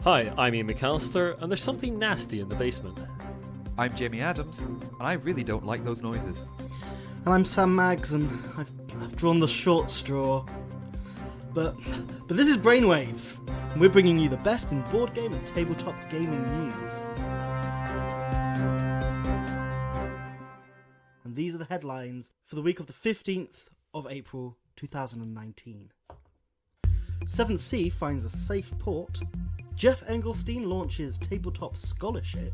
Hi, I'm Ian McAllister, and there's something nasty in the basement. I'm Jamie Adams, and I really don't like those noises. And I'm Sam Maggs, and I've drawn the short straw. But this is Brainwaves, and we're bringing you the best in board game and tabletop gaming news. And these are the headlines for the week of the 15th of April 2019. 7th Sea finds a safe port, Geoff Englestein launches Tabletop Scholarship,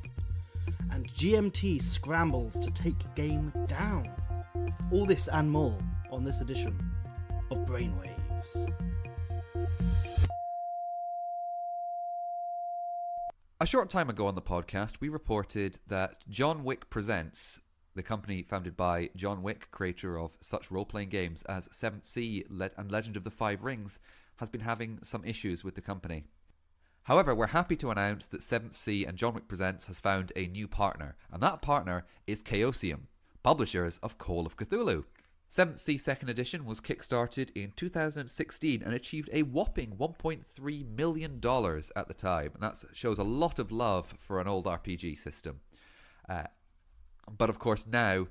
and GMT scrambles to take game down. All this and more on this edition of Brainwaves. A short time ago on the podcast, we reported that John Wick Presents, the company founded by John Wick, creator of such role-playing games as 7th Sea and Legend of the Five Rings, has been having some issues with the company. However, we're happy to announce that 7th Sea and John Wick Presents has found a new partner, and that partner is Chaosium, publishers of Call of Cthulhu. 7th Sea 2nd Edition was kickstarted in 2016 and achieved a whopping $1.3 million at the time, and that shows a lot of love for an old RPG system. But of course now,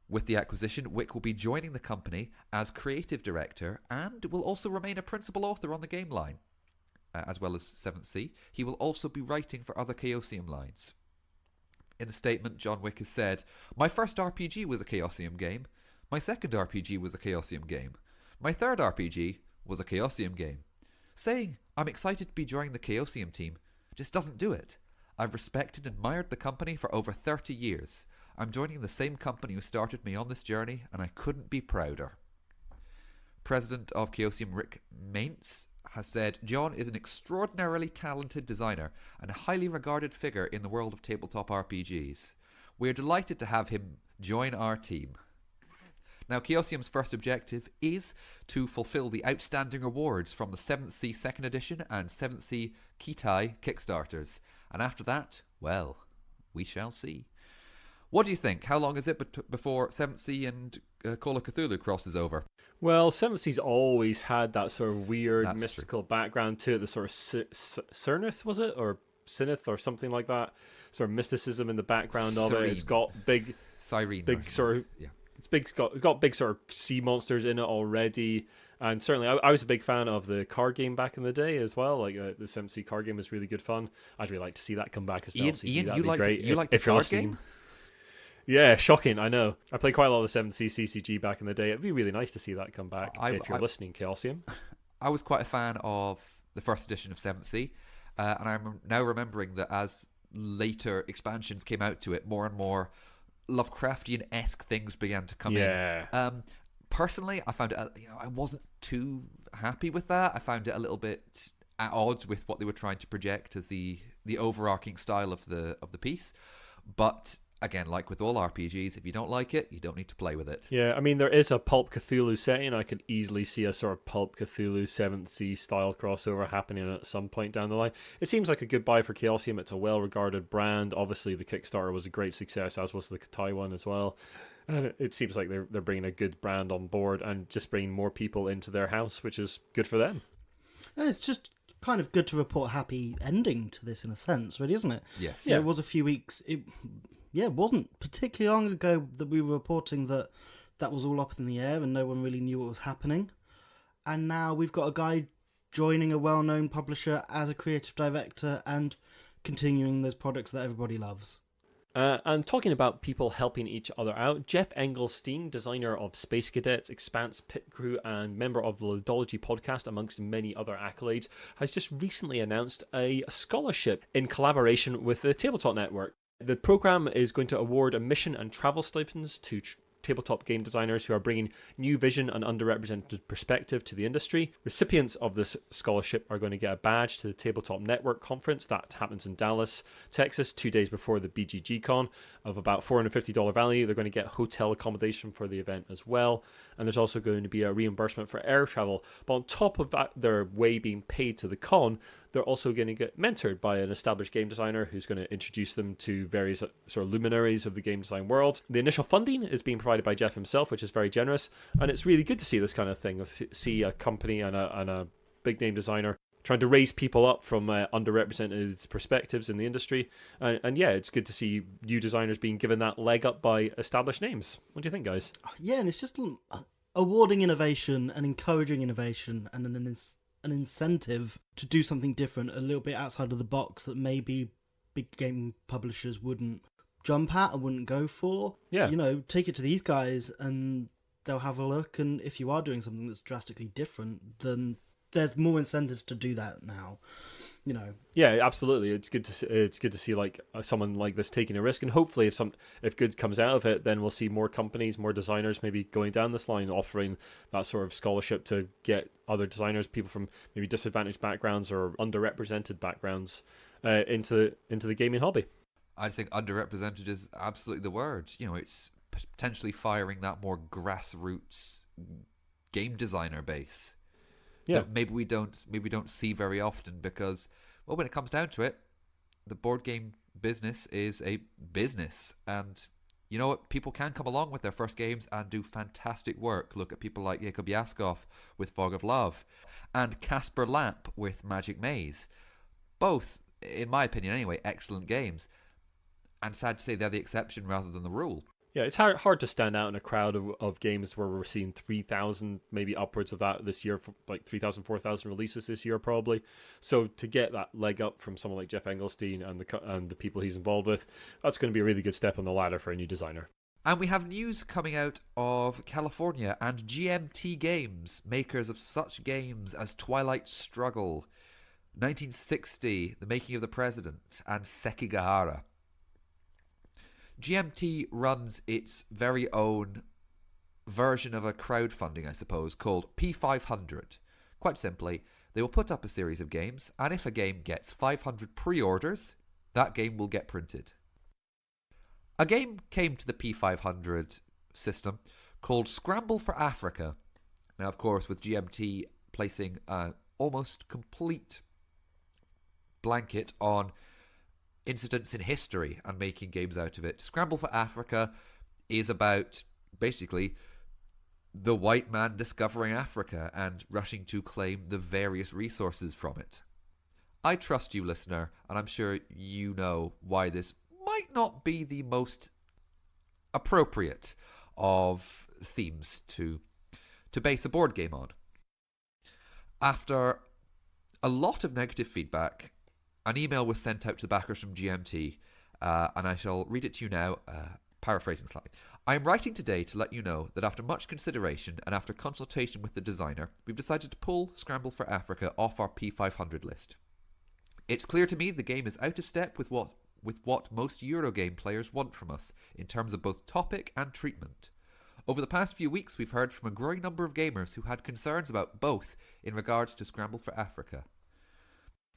with the acquisition, Wick will be joining the company as creative director and will also remain a principal author on the game line. As well as 7th Sea, he will also be writing for other Chaosium lines. In the statement, John Wick has said, "My first RPG was a Chaosium game. My second RPG was a Chaosium game. My third RPG was a Chaosium game. Saying I'm excited to be joining the Chaosium team just doesn't do it. I've respected and admired the company for over 30 years. I'm joining the same company who started me on this journey, and I couldn't be prouder." President of Chaosium Rick Maintz has said, "John is an extraordinarily talented designer and a highly regarded figure in the world of tabletop RPGs. We're delighted to have him join our team." Now, Chaosium's first objective is to fulfill the outstanding awards from the 7th Sea 2nd Edition and 7th Sea Kitai Kickstarters. And after that, well, we shall see. What do you think? How long is it before 7th Sea and Call of Cthulhu crosses over? Well, 7th Sea's always had that sort of weird, That's mystical background to it, the sort of Cernith, was it? Or Sinith, or something like that. Sort of mysticism in the background of it. It's got big sort of... Yeah. It's got big sort of sea monsters in it already, and certainly I was a big fan of the card game back in the day as well. Like the 7th Sea card game was really good fun. I'd really like to see that come back as an LCG. Ian, That'd be great. You like the card game? Yeah, shocking. I know. I played quite a lot of the 7th Sea CCG back in the day. It'd be really nice to see that come back. If you're listening, Chaosium. I was quite a fan of the first edition of 7th Sea, and I'm now remembering that as later expansions came out to it, more and more Lovecraftian-esque things began to come in. Personally, I found it, I wasn't too happy with that. I found it a little bit at odds with what they were trying to project as the overarching style of the piece. But again, like with all RPGs, if you don't like it, you don't need to play with it. Yeah, I mean, there is a Pulp Cthulhu setting. I could easily see a sort of Pulp Cthulhu 7th Sea style crossover happening at some point down the line. It seems like a good buy for Chaosium. It's a well-regarded brand. Obviously, the Kickstarter was a great success, as was the Kitai one as well. And it seems like they're bringing a good brand on board and just bringing more people into their house, which is good for them. And it's just kind of good to report a happy ending to this in a sense, really, isn't it? Yes. Yeah, it was a few weeks... It wasn't particularly long ago that we were reporting that was all up in the air and no one really knew what was happening. And now we've got a guy joining a well-known publisher as a creative director and continuing those products that everybody loves. And talking about people helping each other out, Geoff Englestein, designer of Space Cadets, Expanse Pit Crew, and member of the Ludology podcast, amongst many other accolades, has just recently announced a scholarship in collaboration with the Tabletop Network. The program is going to award admission and travel stipends to tabletop game designers who are bringing new vision and underrepresented perspective to the industry. Recipients of this scholarship are going to get a badge to the Tabletop Network conference that happens in Dallas, Texas, 2 days before the BGG Con, of about $450 value. They're going to get hotel accommodation for the event as well, and there's also going to be a reimbursement for air travel. But on top of that, their way being paid to the con, they're also going to get mentored by an established game designer who's going to introduce them to various sort of luminaries of the game design world. The initial funding is being provided by Geoff himself, which is very generous, and it's really good to see this kind of thing, see a company and a big name designer trying to raise people up from underrepresented perspectives in the industry. And yeah, it's good to see new designers being given that leg up by established names. What do you think, guys? Yeah, and it's just awarding innovation and encouraging innovation and an incentive to do something different, a little bit outside of the box that maybe big game publishers wouldn't jump at and wouldn't go for. Yeah. You know, take it to these guys and they'll have a look, and if you are doing something that's drastically different, then there's more incentives to do that now. You know. Yeah, absolutely. It's good to see like someone like this taking a risk, and hopefully if good comes out of it, then we'll see more companies, more designers maybe going down this line, offering that sort of scholarship to get other designers, people from maybe disadvantaged backgrounds or underrepresented backgrounds, into the gaming hobby. I think underrepresented is absolutely the word. You know, it's potentially firing that more grassroots game designer base. Yeah, that maybe we don't see very often, because, well, when it comes down to it, the board game business is a business, and you know what? People can come along with their first games and do fantastic work. Look at people like Jakub Jaskov with Fog of Love, and Casper Lapp with Magic Maze. Both, in my opinion anyway, excellent games. And sad to say they're the exception rather than the rule. Yeah, it's hard to stand out in a crowd of games where we're seeing 3,000, maybe upwards of that this year, like 3,000, 4,000 releases this year probably. So to get that leg up from someone like Geoff Englestein and the people he's involved with, that's going to be a really good step on the ladder for a new designer. And we have news coming out of California and GMT Games, makers of such games as Twilight Struggle, 1960, The Making of the President, and Sekigahara. GMT runs its very own version of a crowdfunding, I suppose, called P500. Quite simply, they will put up a series of games, and if a game gets 500 pre-orders, that game will get printed. A game came to the P500 system called Scramble for Africa. Now, of course, with GMT placing an almost complete blanket on incidents in history and making games out of it, Scramble for Africa is about basically the white man discovering Africa and rushing to claim the various resources from it. I trust you, listener, and I'm sure you know why this might not be the most appropriate of themes to base a board game on. After a lot of negative feedback, an email was sent out to the backers from GMT, and I shall read it to you now, paraphrasing slightly. I am writing today to let you know that after much consideration and after consultation with the designer, we've decided to pull Scramble for Africa off our P500 list. It's clear to me the game is out of step with what most Eurogame players want from us, in terms of both topic and treatment. Over the past few weeks, we've heard from a growing number of gamers who had concerns about both in regards to Scramble for Africa.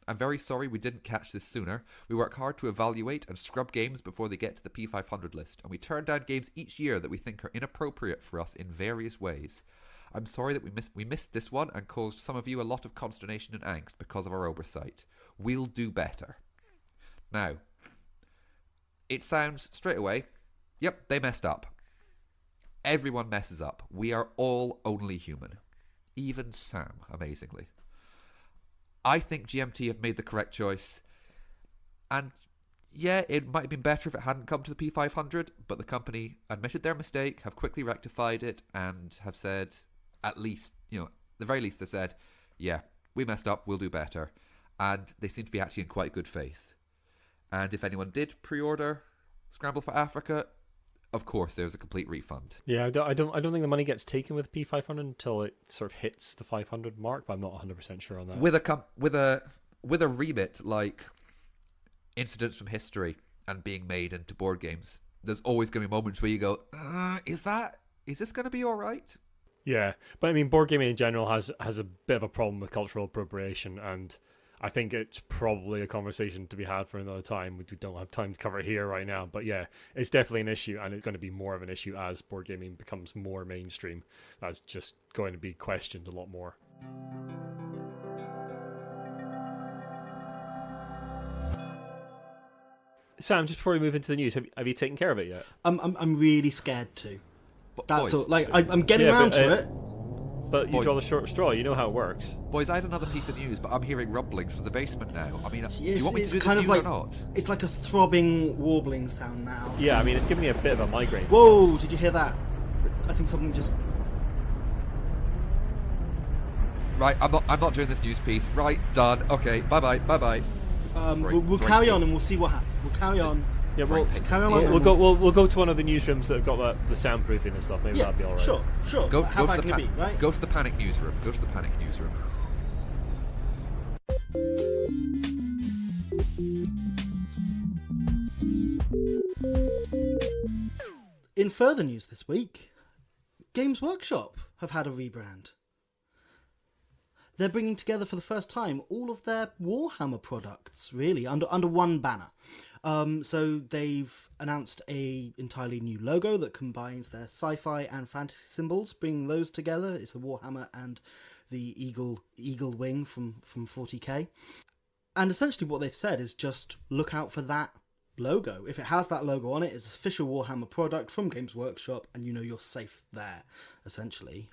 I'm very sorry we didn't catch this sooner. We work hard to evaluate and scrub games before they get to the P500 list, and we turn down games each year that we think are inappropriate for us in various ways. I'm sorry that we missed this one and caused some of you a lot of consternation and angst because of our oversight. We'll do better. Now, it sounds straight away, yep, they messed up. Everyone messes up. We are all only human. Even Sam, amazingly. I think GMT have made the correct choice. And yeah, it might have been better if it hadn't come to the P500, but the company admitted their mistake, have quickly rectified it, and have said, at least, the very least they said, yeah, we messed up, we'll do better. And they seem to be acting in quite good faith. And if anyone did pre-order Scramble for Africa, of course there's a complete refund. Yeah, I don't think the money gets taken with P500 until it sort of hits the 500 mark, but I'm not 100% sure on that. With a remit like incidents from history and being made into board games, there's always going to be moments where you go, is this going to be all right? Yeah, but I mean, board gaming in general has a bit of a problem with cultural appropriation, and I think it's probably a conversation to be had for another time. We don't have time to cover it here right now. But yeah, it's definitely an issue, and it's going to be more of an issue as board gaming becomes more mainstream. That's just going to be questioned a lot more. Sam, just before we move into the news, have you taken care of it yet? I'm really scared to. But That's boys, all. Like I'm getting around to it. But you draw the short straw. You know how it works. Boys, I had another piece of news, but I'm hearing rumblings from the basement now. I mean, do you want me to do this kind of news like, or not? It's like a throbbing, warbling sound now. Yeah, I mean, it's giving me a bit of a migraine. Whoa, did you hear that? I think something just... Right, I'm not doing this news piece. Right, done. Okay, bye-bye. We'll carry on and we'll see what happens. We'll carry on. Yeah, we'll Carry on. we'll go to one of the newsrooms that have got the soundproofing and stuff. Maybe that'll be all right. Sure. Go How to bad the can it be, right? Go to the panic newsroom. In further news this week, Games Workshop have had a rebrand. They're bringing together for the first time all of their Warhammer products, really, under one banner. So they've announced a entirely new logo that combines their sci-fi and fantasy symbols, bringing those together. It's a Warhammer and the eagle wing from 40k. And essentially what they've said is just look out for that logo. If it has that logo on it, it's an official Warhammer product from Games Workshop, and you know you're safe there, essentially.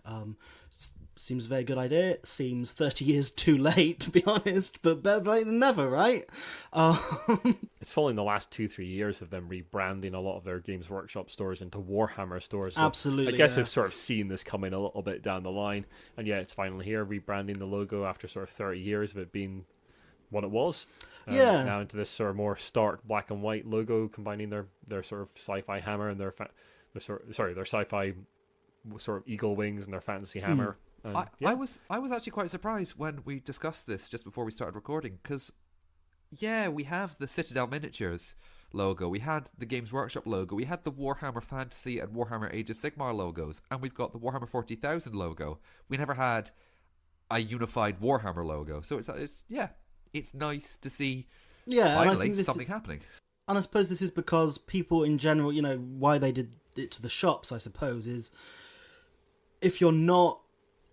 Seems a very good idea. Seems 30 years too late, to be honest, but better late than never, right? It's following the last 2-3 years of them rebranding a lot of their Games Workshop stores into Warhammer stores. So absolutely. I guess we've sort of seen this coming a little bit down the line, and yeah, it's finally here, rebranding the logo after sort of 30 years of it being what it was. Now into this sort of more stark black and white logo, combining their sort of sci-fi hammer and their sci-fi sort of eagle wings and their fantasy hammer. I was actually quite surprised when we discussed this just before we started recording, because we have the Citadel Miniatures logo, we had the Games Workshop logo, we had the Warhammer Fantasy and Warhammer Age of Sigmar logos, and we've got the Warhammer 40,000 logo. We never had a unified Warhammer logo, so it's nice to see finally something happening. And I suppose this is because people in general, why they did it to the shops, I suppose, is if you're not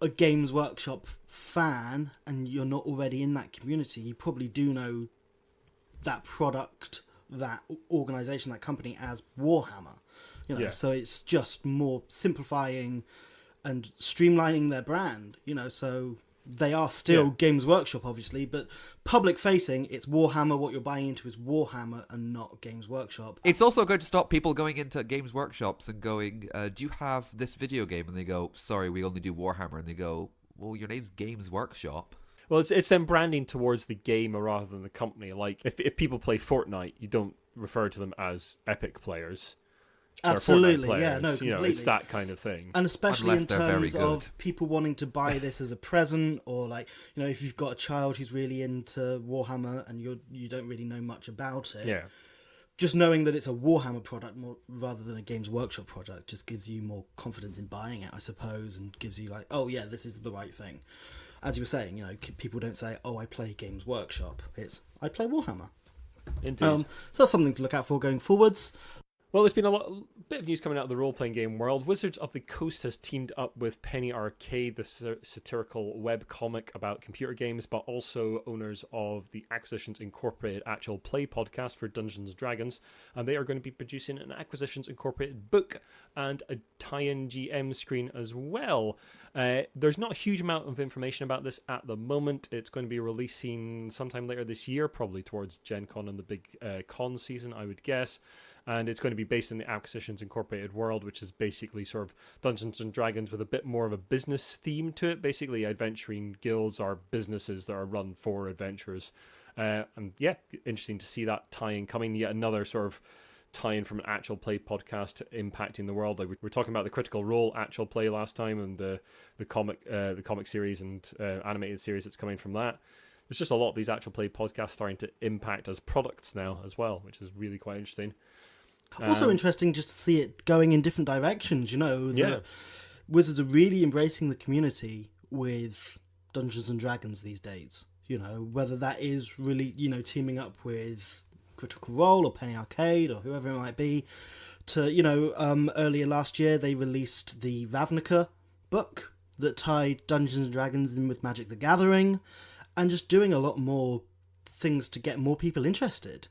a Games Workshop fan and you're not already in that community, you probably do know that product, that organisation, that company as Warhammer. So it's just more simplifying and streamlining their brand, so they are still Games Workshop, obviously, but public facing, it's Warhammer. What you're buying into is Warhammer and not Games Workshop. It's also going to stop people going into Games Workshops and going, do you have this video game? And they go, sorry, we only do Warhammer. And they go, well, your name's Games Workshop. Well, it's them branding towards the game rather than the company. Like, if people play Fortnite, you don't refer to them as Epic players. Absolutely, players. Completely. It's that kind of thing. And especially in terms of people wanting to buy this as a present, or if you've got a child who's really into Warhammer and you don't really know much about it. Just knowing that it's a Warhammer product rather than a Games Workshop product just gives you more confidence in buying it, I suppose, and gives you this is the right thing. As you were saying, people don't say, "Oh, I play Games Workshop." It's I play Warhammer. Indeed. So that's something to look out for going forwards. Well, there's been a bit of news coming out of the role-playing game world. Wizards of the Coast has teamed up with Penny Arcade, the satirical web comic about computer games, but also owners of the Acquisitions Incorporated actual play podcast for Dungeons & Dragons, and they are going to be producing an Acquisitions Incorporated book and a tie-in GM screen as well. There's not a huge amount of information about this at the moment. It's going to be releasing sometime later this year, probably towards Gen Con and the big con season, I would guess. And it's going to be based in the Acquisitions Incorporated world, which is basically sort of Dungeons and Dragons with a bit more of a business theme to it. Basically, adventuring guilds are businesses that are run for adventurers. Interesting to see that tie-in coming. Yet another sort of tie-in from an actual play podcast impacting the world. Like we were talking about the Critical Role actual play last time, and the comic series and animated series that's coming from that. There's just a lot of these actual play podcasts starting to impact as products now as well, which is really quite interesting. Also interesting just to see it going in different directions, Wizards are really embracing the community with Dungeons and Dragons these days, whether that is really, teaming up with Critical Role or Penny Arcade or whoever it might be. Earlier last year they released the Ravnica book that tied Dungeons and Dragons in with Magic the Gathering, and just doing a lot more things to get more people interested.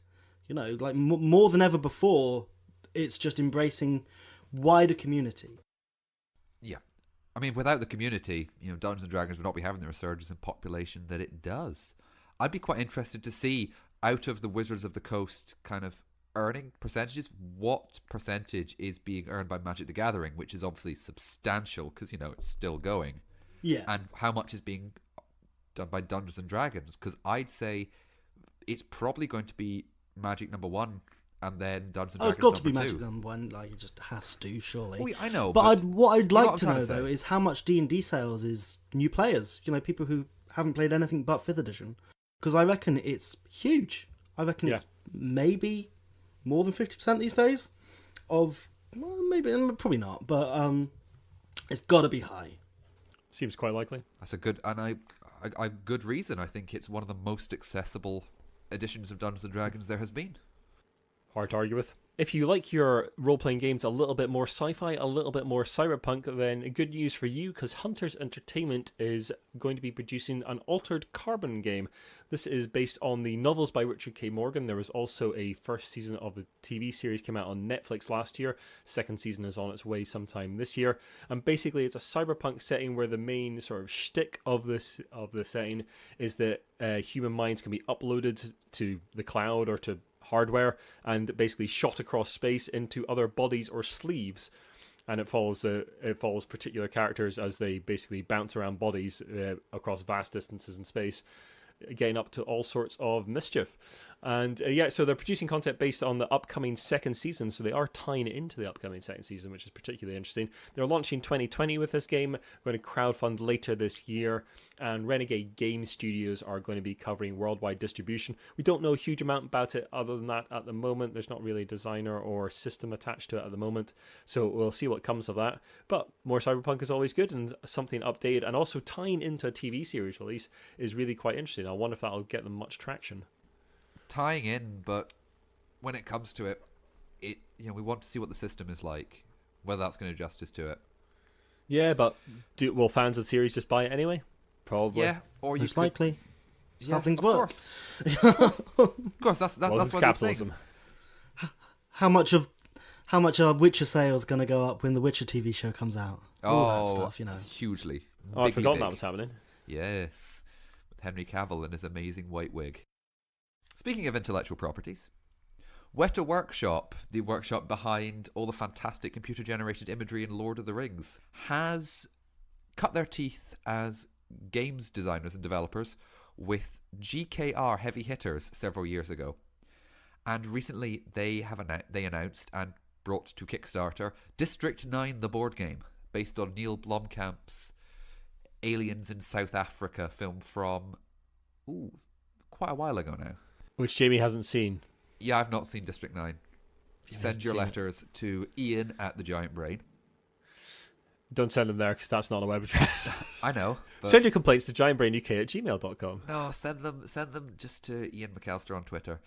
More than ever before, it's just embracing wider community. Yeah. I mean, without the community, Dungeons and Dragons would not be having the resurgence in population that it does. I'd be quite interested to see, out of the Wizards of the Coast kind of earning percentages, what percentage is being earned by Magic the Gathering, which is obviously substantial because, it's still going. Yeah. And how much is being done by Dungeons and Dragons? Because I'd say it's probably going to be Magic number 1 and then Dungeons and Dragons it's got to be number Magic 2. number 1. Like, it just has to, surely. Oh, I know. But what I'd like I'm to trying know, to say? though, is how much D&D sales is new players. People who haven't played anything but 5th edition. Because I reckon it's huge. I reckon it's maybe more than 50% these days of, well, maybe, probably not, but it's got to be high. Seems quite likely. That's a good, and I good reason. I think it's one of the most accessible editions of Dungeons and Dragons there has been. Hard to argue with. If you like your role-playing games a little bit more sci-fi, a little bit more cyberpunk, then good news for you, because Hunters Entertainment is going to be producing an Altered Carbon game. This is based on the novels by Richard K. Morgan. There was also a first season of the TV series came out on Netflix last year. Second season is on its way sometime this year. And basically it's a cyberpunk setting where the main sort of shtick of the setting is that human minds can be uploaded to the cloud or to hardware and basically shot across space into other bodies or sleeves, and it follows particular characters as they basically bounce around bodies across vast distances in space, getting up to all sorts of mischief. And so they're producing content based on the upcoming second season, so they are tying it into the upcoming second season, which is particularly interesting. They're launching 2020 with this game, going to crowdfund later this year, and Renegade Game Studios are going to be covering worldwide distribution. We don't know a huge amount about it other than that at the moment. There's not really a designer or system attached to it at the moment, so we'll see what comes of that. But more cyberpunk is always good, and something updated and also tying into a TV series release is really quite interesting. I wonder if that'll get them much traction. Tying in, but when it comes to it, we want to see what the system is like, whether that's going to do justice to it. Yeah, but will fans of the series just buy it anyway? Probably. Yeah, or you Most could, likely. That's how things of work. Of course, that's Well, one it's of those things. capitalism. How much are Witcher sales going to go up when the Witcher TV show comes out? All that stuff, Hugely. Oh, I forgot big. that was happening. Yes, with Henry Cavill and his amazing white wig. Speaking of intellectual properties, Weta Workshop, the workshop behind all the fantastic computer-generated imagery in Lord of the Rings, has cut their teeth as games designers and developers with GKR heavy hitters several years ago. And recently they announced and brought to Kickstarter District 9 the board game, based on Neil Blomkamp's Aliens in South Africa film from quite a while ago now. Which Jamie hasn't seen. Yeah, I've not seen District 9. Send your letters to Iain at the Giant Brain. Don't send them there because that's not a web address. I know. But Send your complaints to giantbrainuk@gmail.com. no, send them just to Iain McAllister on Twitter.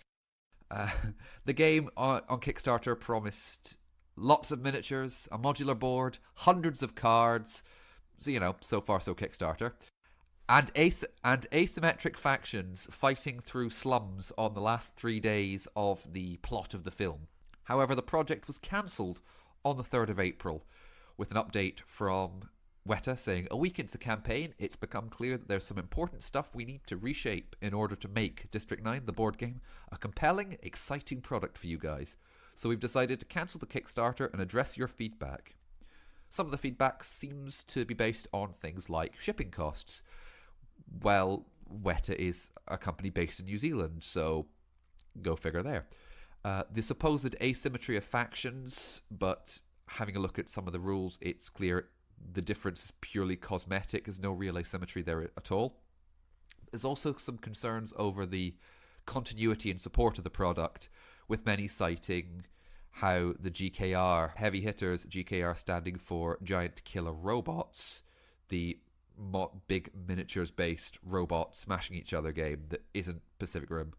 The game on Kickstarter promised lots of miniatures, a modular board, hundreds of cards. So, so far so Kickstarter. And asymmetric factions fighting through slums on the last 3 days of the plot of the film. However, the project was cancelled on the 3rd of April, with an update from Weta saying, a week into the campaign, it's become clear that there's some important stuff we need to reshape in order to make District 9, the board game, a compelling, exciting product for you guys. So we've decided to cancel the Kickstarter and address your feedback. Some of the feedback seems to be based on things like shipping costs. Well, Weta is a company based in New Zealand, so go figure there. The supposed asymmetry of factions, but having a look at some of the rules, it's clear the difference is purely cosmetic. There's no real asymmetry there at all. There's also some concerns over the continuity and support of the product, with many citing how the GKR heavy hitters, GKR standing for Giant Killer Robots, the big miniatures-based robot smashing each other game that isn't Pacific Rim,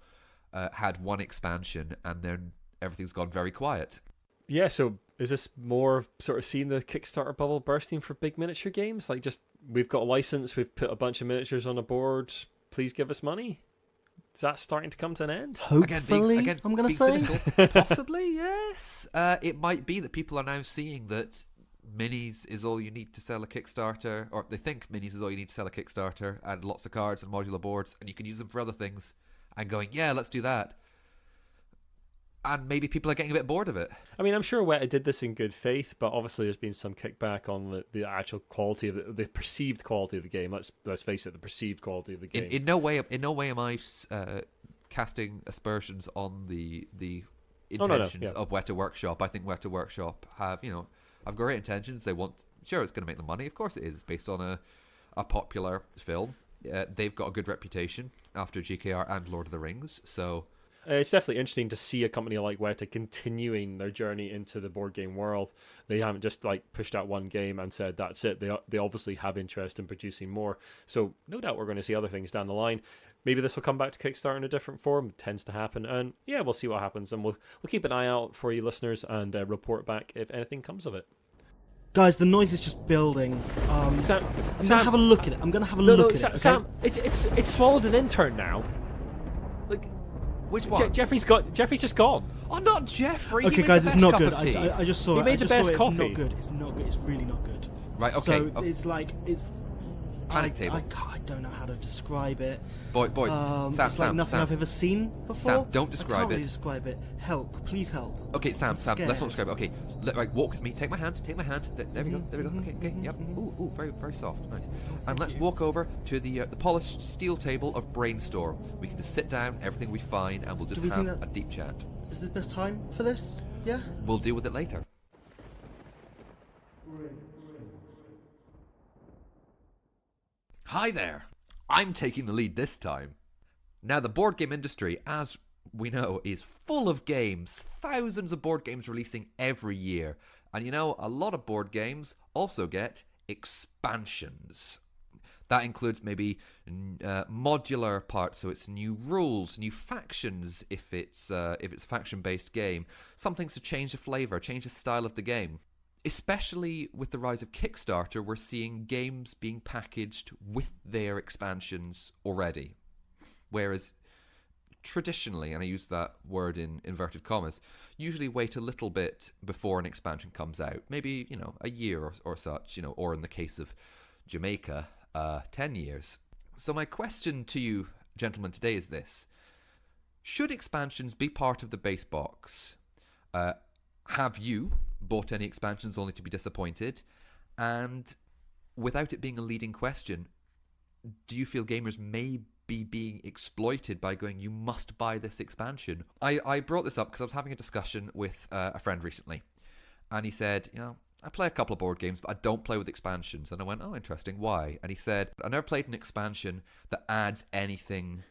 had one expansion and then everything's gone very quiet. Yeah, so is this more sort of seeing the Kickstarter bubble bursting for big miniature games? Like, just, we've got a license, we've put a bunch of miniatures on a board, please give us money? Is that starting to come to an end? Hopefully, I'm going to say. Cynical, possibly, yes. It might be that people are now seeing that minis is all you need to sell a Kickstarter, or they think minis is all you need to sell a Kickstarter, and lots of cards and modular boards, and you can use them for other things, and going, yeah, let's do that. And maybe people are getting a bit bored of it. I mean, I'm sure Weta did this in good faith, but obviously there's been some kickback on the actual quality of the perceived quality of the game. Let's face it, the perceived quality of the game. In no way am I casting aspersions on the intentions of Weta Workshop. I think Weta Workshop have great intentions. They want, sure, it's going to make them money. Of course it is. It's based on a popular film. They've got a good reputation after GKR and Lord of the Rings, so. It's definitely interesting to see a company like Weta continuing their journey into the board game world. They haven't just pushed out one game and said that's it. They obviously have interest in producing more. So no doubt we're going to see other things down the line. Maybe this will come back to Kickstarter in a different form. It tends to happen, and yeah, we'll see what happens. And we'll keep an eye out for you listeners and report back if anything comes of it. Guys, the noise is just building. Sam, I'm gonna have a look at it. I'm gonna have a look at it. Okay? Sam, it's swallowed an intern now. Which one? Jeffrey's just gone. Oh, not Jeffrey. Okay, guys, it's not good. I just saw it. He made the best coffee. It's not good. It's not good. It's really not good. Right. Okay. So it's panic table. I don't know how to describe it. Boy, it's like nothing I've ever seen before. Sam, don't describe I can't it. really describe it. Help, please help. Okay, Sam, let's scared. not describe it. Okay, right, walk with me. Take my hand. There we go. Okay, yep. Ooh, very, very soft. Nice. And let's walk over to the polished steel table of Brainstorm. We can just sit down, everything will be fine, and we'll just have a deep chat. Is this the best time for this? Yeah? We'll deal with it later. Hi there. I'm taking the lead this time. Now, the board game industry, as we know, is full of games. Thousands of board games releasing every year. And a lot of board games also get expansions. That includes maybe modular parts, so it's new rules, new factions if it's a faction-based game. Some things to change the flavour, change the style of the game. Especially with the rise of Kickstarter, we're seeing games being packaged with their expansions already. Whereas traditionally, and I use that word in inverted commas, usually wait a little bit before an expansion comes out. Maybe, a year or such, or in the case of Jamaica, 10 years. So my question to you, gentlemen, today is this. Should expansions be part of the base box? Have you bought any expansions only to be disappointed? And without it being a leading question, do you feel gamers may be being exploited by going, you must buy this expansion? I brought this up because I was having a discussion with a friend recently, and he said, I play a couple of board games, but I don't play with expansions. And I went, oh, interesting, why? And he said, I never played an expansion that adds anything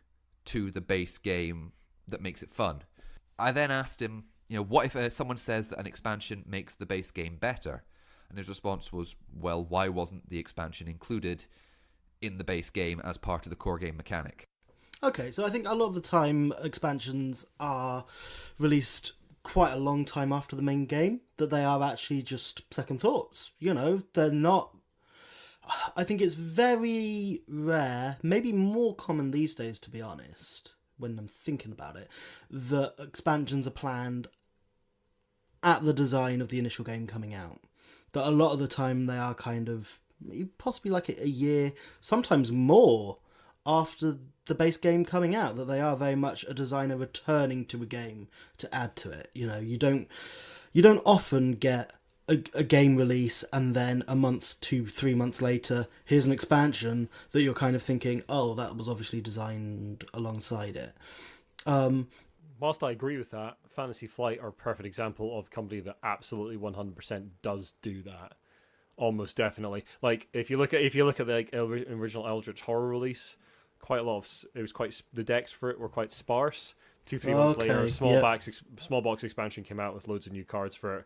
to the base game that makes it fun. I then asked him, what if someone says that an expansion makes the base game better? And his response was, well, why wasn't the expansion included in the base game as part of the core game mechanic? Okay, so I think a lot of the time expansions are released quite a long time after the main game, that they are actually just second thoughts. They're not... I think it's very rare, maybe more common these days, to be honest, when I'm thinking about it, that expansions are planned at the design of the initial game coming out. That a lot of the time they are kind of possibly like a year, sometimes more, after the base game coming out, that they are very much a designer returning to a game to add to it. You don't often get a game release and then a month, 2-3 months later, here's an expansion that you're kind of thinking, oh, that was obviously designed alongside it. Whilst I agree with that, Fantasy Flight are a perfect example of a company that absolutely 100% does do that. Almost definitely. If you look at the original Eldritch Horror release, quite a lot of the decks for it were quite sparse. 2-3 months later, small box expansion came out with loads of new cards for it.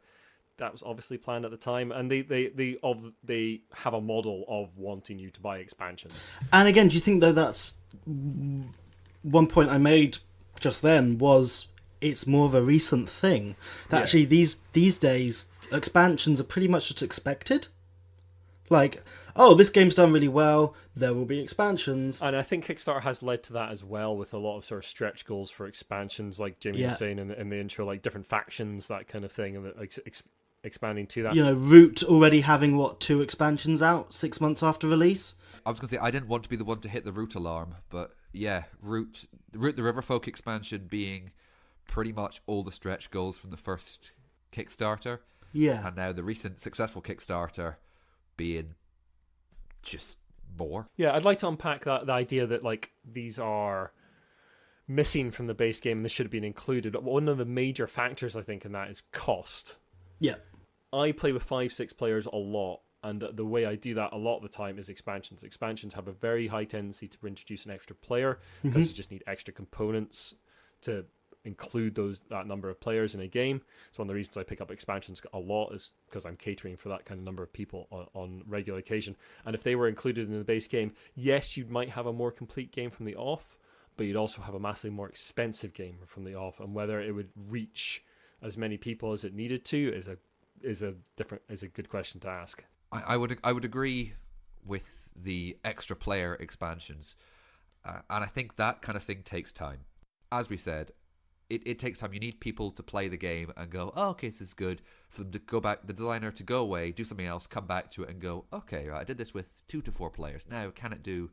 That was obviously planned at the time, and they have a model of wanting you to buy expansions. And again, do you think though that's one point I made just then was it's more of a recent thing that actually these days expansions are pretty much just expected. This game's done really well, there will be expansions. And I think Kickstarter has led to that as well, with a lot of sort of stretch goals for expansions, like Jimmy was saying in the intro, like different factions, that kind of thing, and expanding to that. You know, Root already having, 2 expansions out 6 months after release? I was going to say, I didn't want to be the one to hit the Root alarm, but yeah, Root the Riverfolk expansion being pretty much all the stretch goals from the first Kickstarter. Yeah. And now the recent successful Kickstarter being just more. Yeah, I'd like to unpack the idea that like these are missing from the base game and this should have been included. One of the major factors I think in that is cost. Yeah. I play with 5-6 players a lot, and the way I do that a lot of the time is expansions. Expansions have a very high tendency to introduce an extra player because you just need extra components to include that number of players in a game. It's one of the reasons I pick up expansions a lot, is because I'm catering for that kind of number of people on regular occasion. And if they were included in the base game, yes, you might have a more complete game from the off, but you'd also have a massively more expensive game from the off. And whether it would reach as many people as it needed to is a good question to ask. I would agree with the extra player expansions, and I think that kind of thing takes time. As we said, it takes time. You need people to play the game and go, oh, okay, this is good. For them to go back, the designer to go away, do something else, come back to it and go, okay, right, I did this with 2 to 4 players. Now, can it do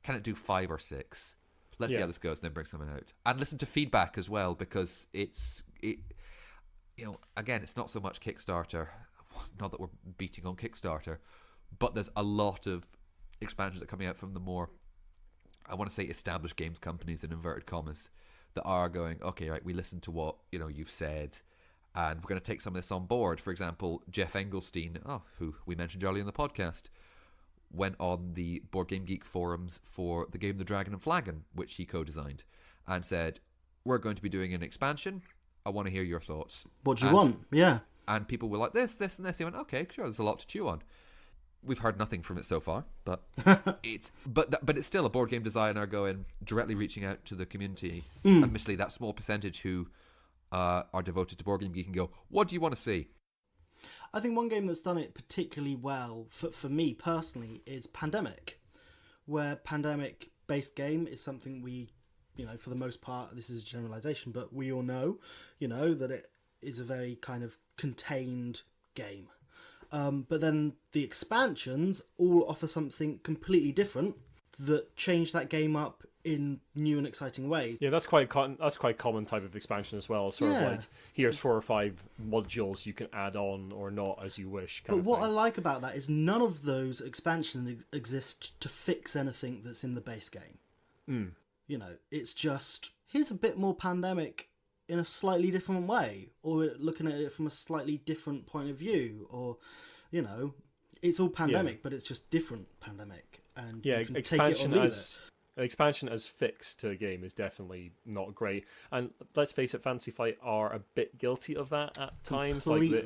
5 or 6? Let's see how this goes, and then bring something out. And listen to feedback as well, because again, it's not so much Kickstarter. Not that we're beating on Kickstarter, but there's a lot of expansions that are coming out from the more, I want to say, established games companies in inverted commas, that are going, okay, right, we listened to what you've said, and we're going to take some of this on board. For example, Geoff Englestein, who we mentioned earlier in the podcast, went on the Board Game Geek forums for the game The Dragon and Flagon, which he co-designed, and said, we're going to be doing an expansion. I want to hear your thoughts. What do you want? Yeah. And people were like, this, and this. He went, okay, sure, there's a lot to chew on. We've heard nothing from it so far, but it's still a board game designer going, directly reaching out to the community. Admittedly, that small percentage who are devoted to Board Game Geek and go, what do you want to see? I think one game that's done it particularly well, for me personally, is Pandemic, where Pandemic-based game is something we, for the most part, this is a generalization, but we all know, that it is a very kind of contained game. But then the expansions all offer something completely different that change that game up in new and exciting ways. Yeah, that's quite common type of expansion as well. Sort of like, here's 4 or 5 modules you can add on or not as you wish. But what I like about that is none of those expansions exist to fix anything that's in the base game. It's just, here's a bit more Pandemic in a slightly different way, or looking at it from a slightly different point of view, or it's all Pandemic, but it's just different Pandemic. And expansion as fixed to a game is definitely not great. And let's face it, Fantasy Flight are a bit guilty of that at times. Completely.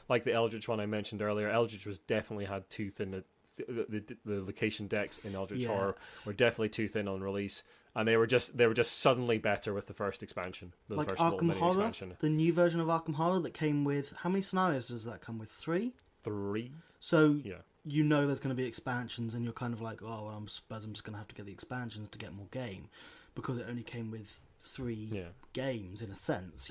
Like the Eldritch one I mentioned earlier. Eldritch was definitely had too thin. The location decks in Eldritch Horror were definitely too thin on release. And they were just suddenly better with the first expansion. Like Arkham Horror, expansion. The new version of Arkham Horror that came with, how many scenarios does that come with? 3? 3. So there's going to be expansions, and you're kind of like, oh, well, I suppose I'm just going to have to get the expansions to get more game, because it only came with 3 games in a sense,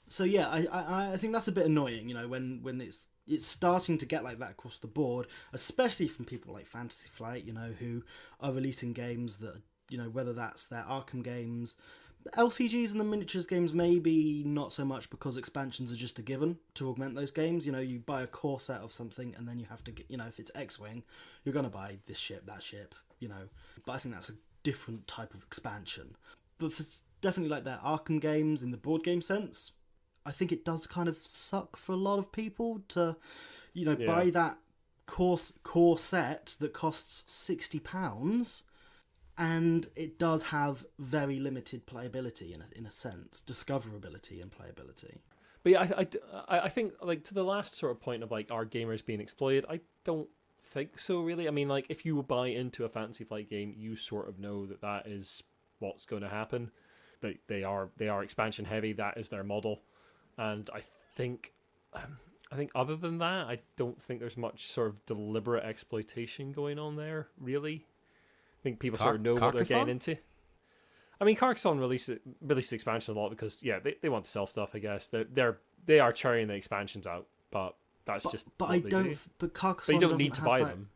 So I think that's a bit annoying, when it's starting to get like that across the board, especially from people like Fantasy Flight, who are releasing games that, whether that's their Arkham games, LCGs and the miniatures games, maybe not so much, because expansions are just a given to augment those games. You buy a core set of something, and then you have to get, if it's X-Wing, you're going to buy this ship, that ship, But I think that's a different type of expansion. But for definitely like their Arkham games in the board game sense, I think it does kind of suck for a lot of people to, buy that core set that costs £60. And it does have very limited playability in a sense, discoverability and playability. But yeah, I think, like, to the last sort of point of like, are gamers being exploited? I don't think so, really. I mean, like, if you buy into a Fantasy Flight game, you sort of know that is what's going to happen. They are expansion heavy. That is their model, and I think other than that, I don't think there's much sort of deliberate exploitation going on there, really. I think people sort of know what they're getting into. I mean, Carcassonne released expansion a lot because they want to sell stuff. I guess they are churning the expansions out but that's just. But what I they don't. do. But Carcassonne But you don't doesn't need to have buy that. them.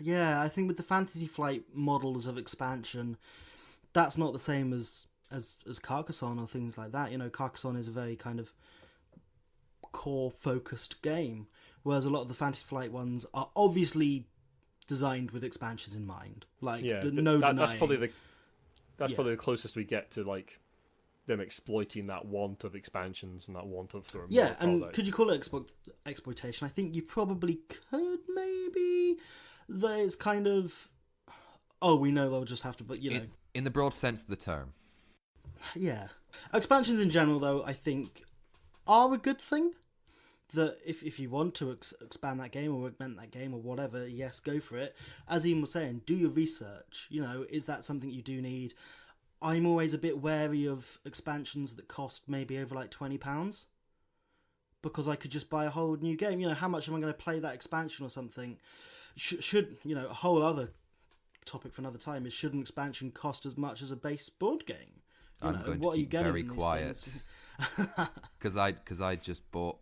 Yeah, I think with the Fantasy Flight models of expansion, that's not the same as Carcassonne or things like that. You know, Carcassonne is a very kind of core focused game, whereas a lot of the Fantasy Flight ones are obviously designed with expansions in mind. Like, Yeah, no denying. that's probably the closest we get to like them exploiting that want of expansions and that want of throwing more and products. could you call it exploitation? I think you probably could, maybe. That it's kind of, oh, we know they'll just have to, but you know, in the broad sense of the term. yeah. Expansions in general, though, I think are a good thing. That if you want to expand that game or augment that game or whatever, yes, go for it. As Ian was saying, do your research. You know, is that something you do need? I'm always a bit wary of expansions that cost maybe over like £20, because I could just buy a whole new game. You know, how much am I going to play that expansion or something? Should you know, a whole other topic for another time is, should an expansion cost as much as a base board game? I'm going to keep very quiet because I just bought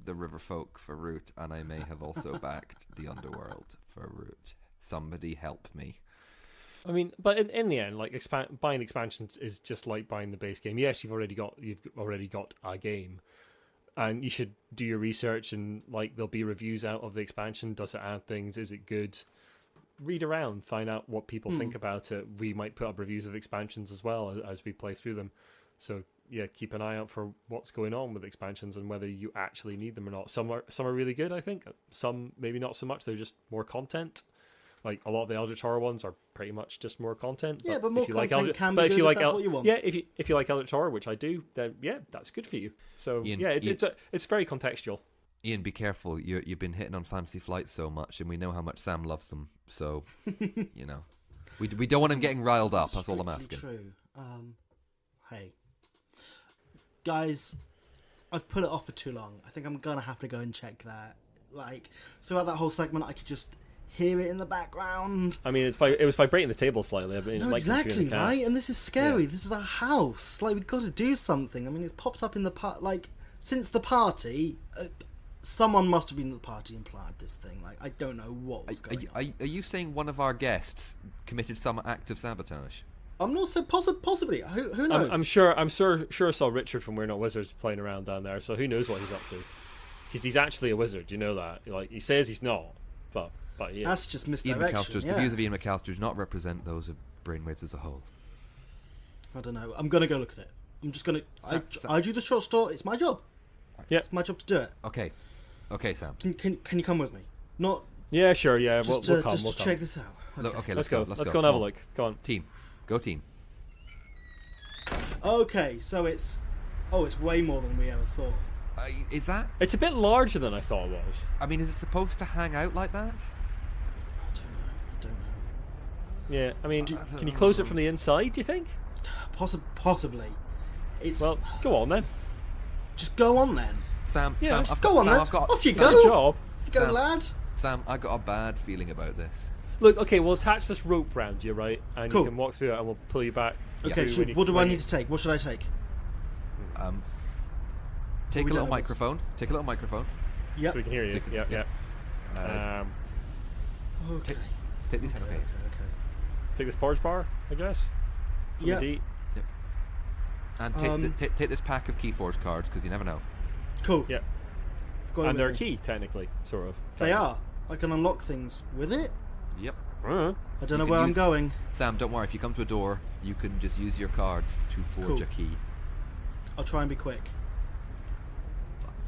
the Riverfolk for Root, and I may have also backed the Underworld for Root. Somebody help me. I mean, but in the end, like buying expansions is just like buying the base game. Yes, you've already got a game, and you should do your research, and like there'll be reviews out of the expansion. Does it add things? Is it good? Read around, find out what people think about it. We might put up reviews of expansions as well as we play through them. So yeah, keep an eye out for what's going on with expansions and whether you actually need them or not. Some are really good, I think. Some maybe not so much. They're just more content. Like a lot of the Eldritch Horror ones are pretty much just more content. Yeah, but more if you like content can be good if that's what you want. Yeah, if you like Eldritch Horror, which I do, then yeah, that's good for you. So Ian, yeah, it's very contextual. Ian, be careful. You've been hitting on Fantasy Flight so much, and we know how much Sam loves them. So, you know, we don't want him getting riled up. That's all I'm asking. True. Hey, guys, I've put it off for too long. I think I'm gonna have to go and check that. Like throughout that whole segment, I could just hear it in the background. I mean, it was vibrating the table slightly. I mean, No, like exactly, right? And this is scary. Yeah. This is our house. Like, we've got to do something. I mean, it's popped up in the like since the party. Someone must have been at the party and planned this thing. Like, I don't know what was going on. Are you saying one of our guests committed some act of sabotage? I'm not so possibly. Who knows? I'm sure saw Richard from We're Not Wizards playing around down there. So who knows what he's up to? Because he's actually a wizard. You know that. Like he says he's not, but yeah. That's just Ian misdirection. McAllister's, the views of Ian McAllister do not represent those of Brainwaves as a whole. I don't know. I'm gonna go look at it. I'm just gonna. I do the short store. It's my job. Yeah, it's my job to do it. Okay, Sam. Can you come with me? Not. Yeah, sure. Yeah, we'll come. Just to check this out. Okay. Let's go. Let's go and have a look. Go on, team. Go team. Okay, so it's way more than we ever thought. Is that? It's a bit larger than I thought it was. I mean, is it supposed to hang out like that? I don't know. Yeah, I mean, can you close it from the inside? Do you think? Possibly. Well, go on then. Just go on then. Sam, go on then. Off you go. Job. Go, lad. Sam, I got a bad feeling about this. Look, okay, we'll attach this rope round you, right? And cool. you can walk through it, and we'll pull you back. Okay, so what do I need to take? What should I take? Take a little microphone. Take a little microphone. Yep. So we can hear you. Yeah. Okay. Take these. Okay. Take this porridge bar, I guess. Yeah. Yep. And take this pack of Keyforge cards, because you never know. Cool. Yeah. And they're a key, technically, sort of. They are. I can unlock things with it. Yep. I don't know where I'm going. Sam, don't worry. If you come to a door, you can just use your cards to forge a key. I'll try and be quick.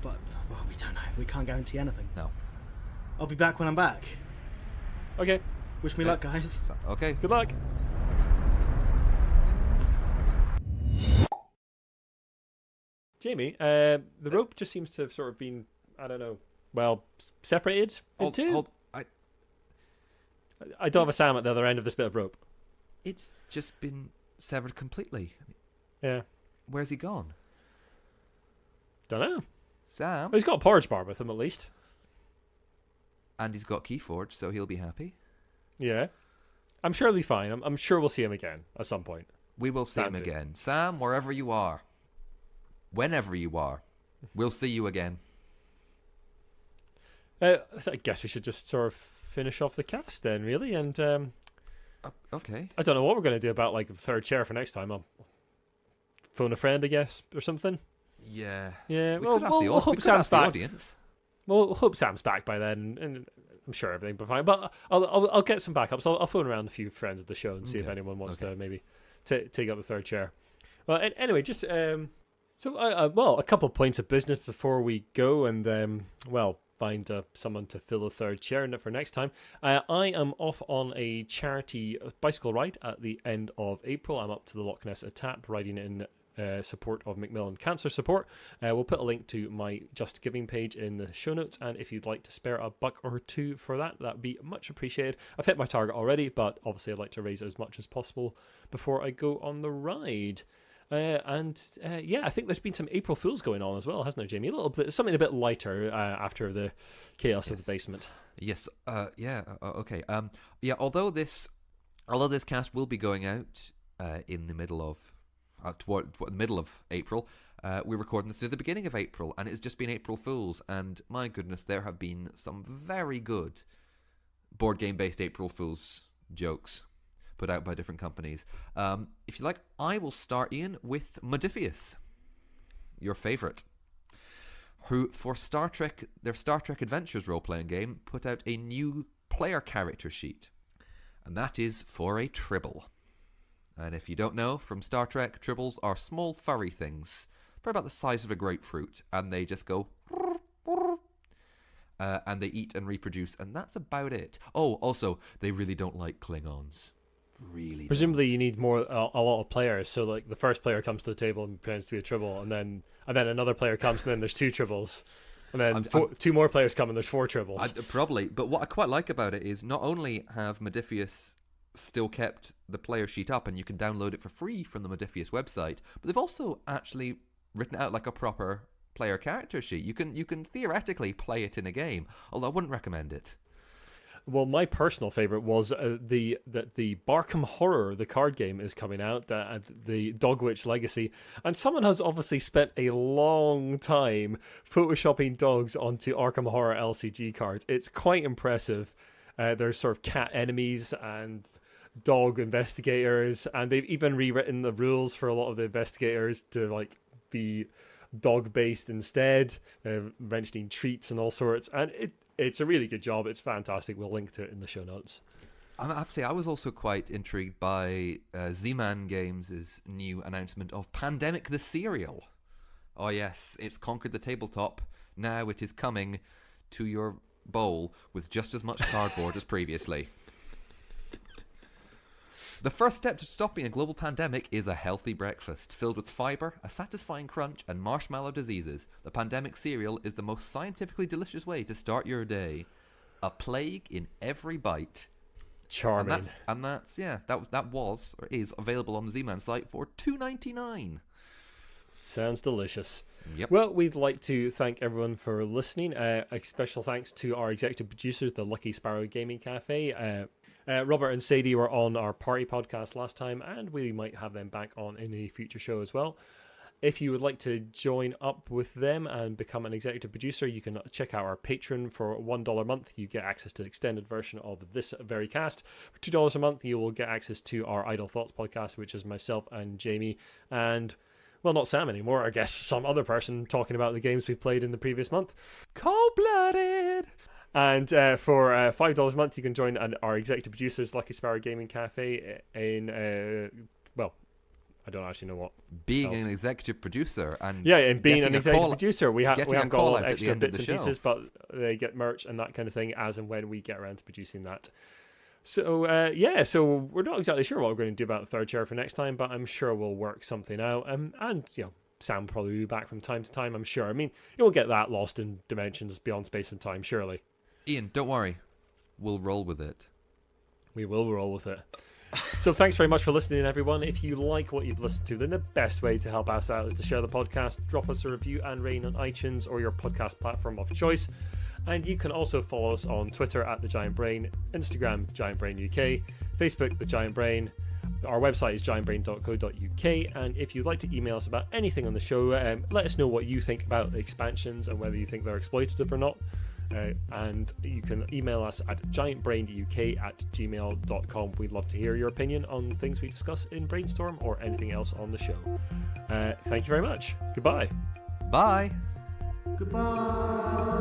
But well, we don't know. We can't guarantee anything. No. I'll be back when I'm back. Okay. Wish me luck, guys. Okay. Good luck. Jamie, the rope just seems to have sort of been, I don't know, well, separated in two. I don't have a Sam at the other end of this bit of rope. It's just been severed completely. Yeah. Where's he gone? Don't know. Sam? Well, he's got a porridge bar with him at least. And he's got Keyforge, so he'll be happy. Yeah. I'm sure he'll be fine. I'm sure we'll see him again at some point. We will see him again. Sam, wherever you are, whenever you are, we'll see you again. I guess we should just sort of finish off the cast then, really. And Okay. I don't know what we're going to do about like the third chair for next time. I'll phone a friend, I guess, or something. Yeah. Yeah. We Well, could ask the, we'll hope we could Sam's ask the back. audience. Well, hope Sam's back by then, and I'm sure everything will be fine. But I'll get some backups. I'll phone around a few friends of the show and see if Okay. anyone wants Okay. to maybe take up the third chair. Well, anyway, just well, a couple of points of business before we go, and find someone to fill the third chair for next time. I am off on a charity bicycle ride at the end of April. I'm up to the Loch Ness Tap, riding in support of Macmillan Cancer Support. We'll put a link to my Just Giving page in the show notes, and if you'd like to spare a buck or two for that would be much appreciated. I've hit my target already, but obviously I'd like to raise as much as possible before I go on the ride. I think there's been some April Fools going on as well, hasn't there, Jamie? A little bit, something a bit lighter after the chaos of the basement. Yes. Okay. Although this cast will be going out in the middle of toward the middle of April, we're recording this at the beginning of April, and it's just been April Fools, and my goodness, there have been some very good board game based April Fools jokes put out by different companies. If you like, I will start, Iain, with Modifius, your favourite, who for their Star Trek Adventures role-playing game put out a new player character sheet, and that is for a Tribble. And if you don't know, from Star Trek, Tribbles are small furry things, for about the size of a grapefruit, and they just go and they eat and reproduce, and that's about it. Oh, also, they really don't like Klingons. Really Presumably don't. you need a lot of players, so like the first player comes to the table and pretends to be a Tribble, and then another player comes, and then there's two Tribbles, and then two more players come and there's four Tribbles. Probably, but what I quite like about it is not only have Modifius still kept the player sheet up and you can download it for free from the Modifius website, but they've also actually written out like a proper player character sheet. You can theoretically play it in a game, although I wouldn't recommend it. Well, my personal favorite was the Barkham Horror, the card game, is coming out, the Dogwitch Legacy, and someone has obviously spent a long time photoshopping dogs onto Arkham Horror LCG cards. It's quite impressive. There's sort of cat enemies and dog investigators, and they've even rewritten the rules for a lot of the investigators to like be dog based instead, mentioning treats and all sorts, and it's a really good job. It's fantastic. We'll link to it in the show notes. I have to say, I was also quite intrigued by Z-Man Games' new announcement of Pandemic the Serial. Oh yes, it's conquered the tabletop. Now it is coming to your bowl with just as much cardboard as previously. The first step to stopping a global pandemic is a healthy breakfast filled with fibre, a satisfying crunch, and marshmallow diseases. The Pandemic cereal is the most scientifically delicious way to start your day. A plague in every bite. Charming. That was or is available on the Z-Man site for $2.99. Sounds delicious. Yep. Well, we'd like to thank everyone for listening. A special thanks to our executive producers, the Lucky Sparrow Gaming Cafe. Robert and Sadie were on our party podcast last time, and we might have them back on in a future show as well. If you would like to join up with them and become an executive producer, you can check out our Patreon for $1 a month. You get access to the extended version of this very cast. For $2 a month, you will get access to our Idle Thoughts podcast, which is myself and Jamie, and, well, not Sam anymore, I guess, some other person talking about the games we played in the previous month. Cold-blooded! And for $5 a month, you can join our executive producers, Lucky Sparrow Gaming Cafe, in, I don't actually know what. Being an executive producer and being an executive producer, we haven't got a lot of extra bits and pieces, but they get merch and that kind of thing as and when we get around to producing that. So so we're not exactly sure what we're going to do about the third chair for next time, but I'm sure we'll work something out. And Sam will probably be back from time to time, I'm sure. I mean, you won't get that lost in dimensions beyond space and time, surely. Iain, don't worry. We'll roll with it. We will roll with it. So thanks very much for listening, everyone. If you like what you've listened to, then the best way to help us out is to share the podcast, drop us a review and rating on iTunes or your podcast platform of choice. And you can also follow us on Twitter at The Giant Brain, Instagram, Giant Brain UK, Facebook, The Giant Brain. Our website is giantbrain.co.uk, and if you'd like to email us about anything on the show, let us know what you think about the expansions and whether you think they're exploitative or not. And you can email us at giantbrainuk@gmail.com. We'd love to hear your opinion on things we discuss in Brainstorm or anything else on the show. Thank you very much. Goodbye. Bye. Goodbye.